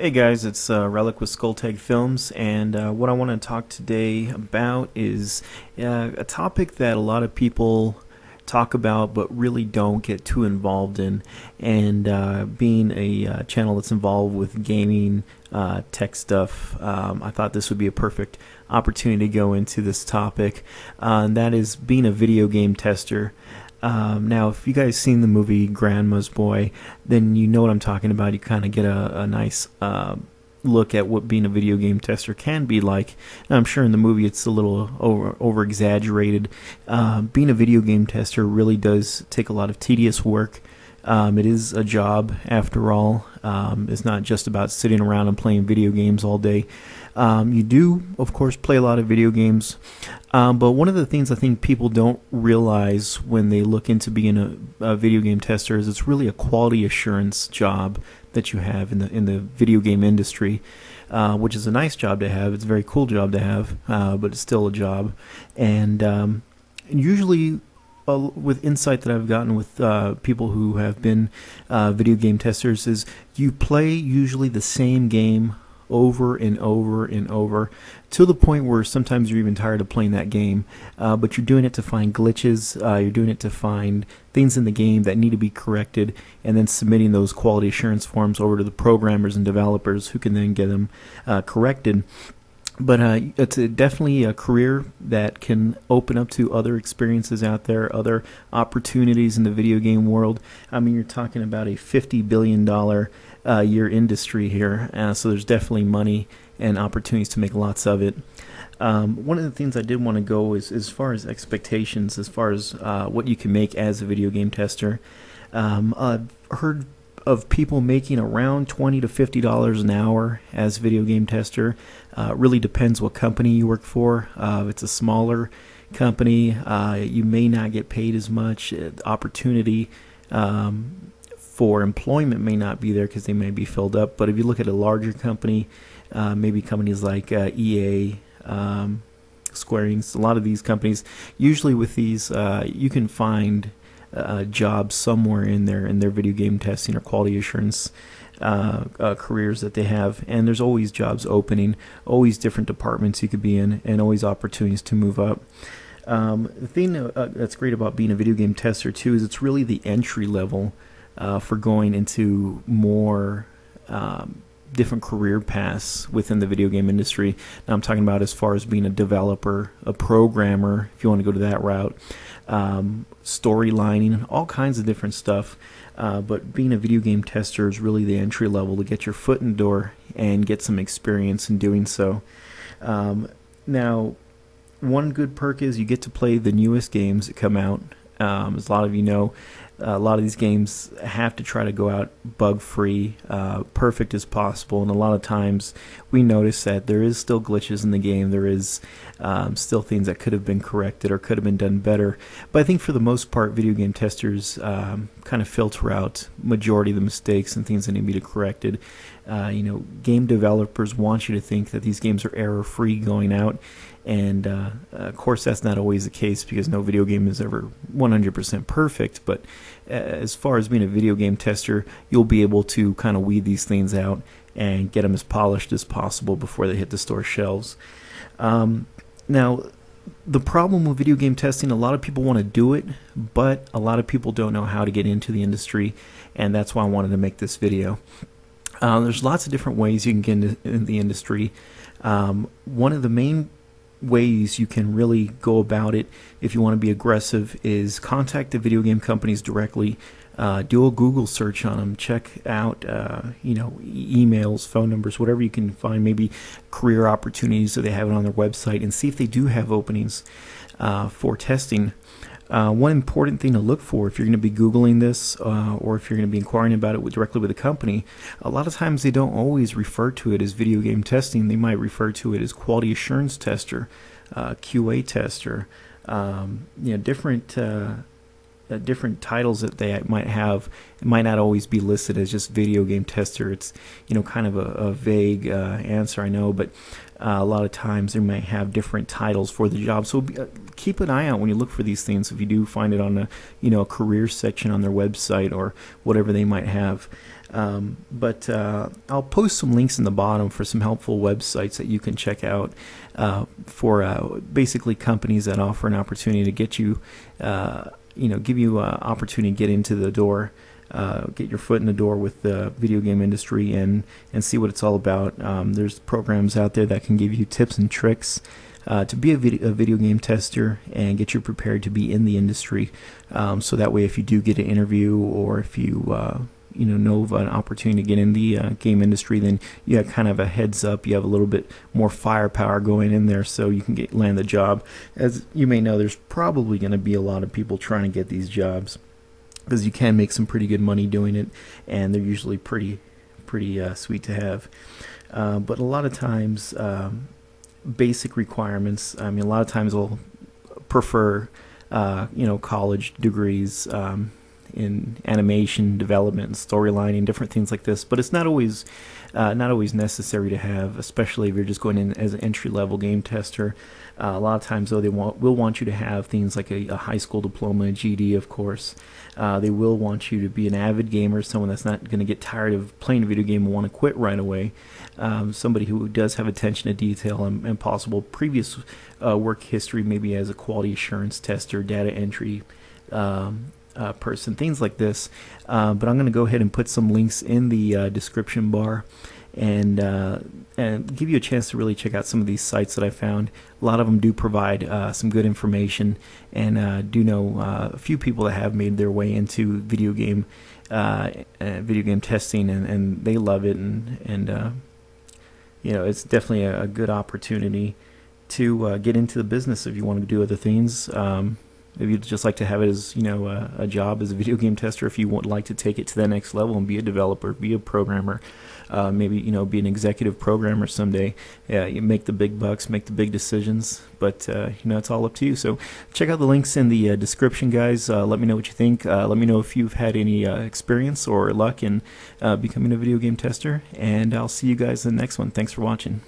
Hey guys, it's Relic with Skulltag Films, and what I want to talk today about is a topic that a lot of people talk about but really don't get too involved in. And being a channel that's involved with gaming, tech stuff, I thought this would be a perfect opportunity to go into this topic, and that is being a video game tester. Now, if you guys seen the movie Grandma's Boy, then you know what I'm talking about. You kind of get a nice look at what being a video game tester can be like. And I'm sure in the movie it's a little over exaggerated. Being a video game tester really does take a lot of tedious work. It is a job, after all. It's not just about sitting around and playing video games all day. You do, of course, play a lot of video games, but one of the things I think people don't realize when they look into being a video game tester is it's really a quality assurance job that you have in the video game industry, which is a nice job to have. It's a very cool job to have, but it's still a job. And usually, with insight that I've gotten with people who have been video game testers, is you play usually the same game over and over and over to the point where sometimes you're even tired of playing that game, but you're doing it to find glitches, you're doing it to find things in the game that need to be corrected, and then submitting those quality assurance forms over to the programmers and developers who can then get them corrected. But it's definitely a career that can open up to other experiences out there, other opportunities in the video game world. I mean, you're talking about a $50 billion year industry here, so there's definitely money and opportunities to make lots of it. One of the things I did want to go is as far as expectations, as far as what you can make as a video game tester. I've heard of people making around $20 to $50 an hour as a video game tester. Really depends what company you work for. If it's a smaller company, you may not get paid as much. Opportunity for employment may not be there because they may be filled up. But if you look at a larger company, maybe companies like EA, Square Enix, a lot of these companies, usually with these, you can find jobs somewhere in their video game testing or quality assurance careers that they have, and there's always jobs opening, always different departments you could be in, and always opportunities to move up. The thing that's great about being a video game tester too is it's really the entry level for going into more different career paths within the video game industry. Now I'm talking about as far as being a developer, a programmer, if you want to go to that route, storylining, all kinds of different stuff. But being a video game tester is really the entry level to get your foot in the door and get some experience in doing so. Now, one good perk is you get to play the newest games that come out. As a lot of you know, a lot of these games have to try to go out bug-free, perfect as possible, and a lot of times we notice that there is still glitches in the game. There is still things that could have been corrected or could have been done better. But I think for the most part, video game testers kind of filter out majority of the mistakes and things that need to be corrected. Game developers want you to think that these games are error-free going out, and of course that's not always the case because no video game is ever 100% perfect. But as far as being a video game tester, you'll be able to kind of weed these things out and get them as polished as possible before they hit the store shelves. Now, the problem with video game testing, a lot of people want to do it, but a lot of people don't know how to get into the industry, and that's why I wanted to make this video. There's lots of different ways you can get into the industry. One of the main ways you can really go about it if you want to be aggressive is contact the video game companies directly. Do a Google search on them, check out emails, phone numbers, whatever you can find, maybe career opportunities that they have it on their website, and see if they do have openings for testing. One important thing to look for if you're going to be Googling this or if you're going to be inquiring about it directly with a company, a lot of times they don't always refer to it as video game testing. They might refer to it as quality assurance tester, QA tester, different titles that they might have. It might not always be listed as just video game tester. It's kind of a vague answer, I know, but A lot of times they might have different titles for the job, so keep an eye out when you look for these things. If you do find it on a career section on their website or whatever they might have. But I'll post some links in the bottom for some helpful websites that you can check out for basically companies that offer an opportunity to get you, give you an opportunity to get into the door, get your foot in the door with the video game industry and see what it's all about. There's programs out there that can give you tips and tricks to be a video game tester and get you prepared to be in the industry. So that way, if you do get an interview or if you know of an opportunity to get in the game industry, then you have kind of a heads up. You have a little bit more firepower going in there, so you can land the job. As you may know, there's probably going to be a lot of people trying to get these jobs because you can make some pretty good money doing it, and they're usually pretty sweet to have. But a lot of times, basic requirements. I mean, a lot of times they'll prefer college degrees in animation development and storylining, different things like this. But it's not always necessary to have, especially if you're just going in as an entry-level game tester. A lot of times, though, they will want you to have things like a high school diploma, a GED, of course. They will want you to be an avid gamer, someone that's not going to get tired of playing a video game and want to quit right away. Somebody who does have attention to detail and possible previous work history, maybe as a quality assurance tester, data entry person, things like this. But I'm going to go ahead and put some links in the description bar and give you a chance to really check out some of these sites that I found. A lot of them do provide some good information, and do know a few people that have made their way into video game testing, and they love it, and it's definitely a good opportunity to get into the business if you want to do other things. If you'd just like to have it as a job as a video game tester, if you would like to take it to the next level and be a developer, be a programmer, maybe be an executive programmer someday. Yeah, you make the big bucks, make the big decisions, but it's all up to you. So check out the links in the description, guys. Let me know what you think. Let me know if you've had any experience or luck in becoming a video game tester, and I'll see you guys in the next one. Thanks for watching.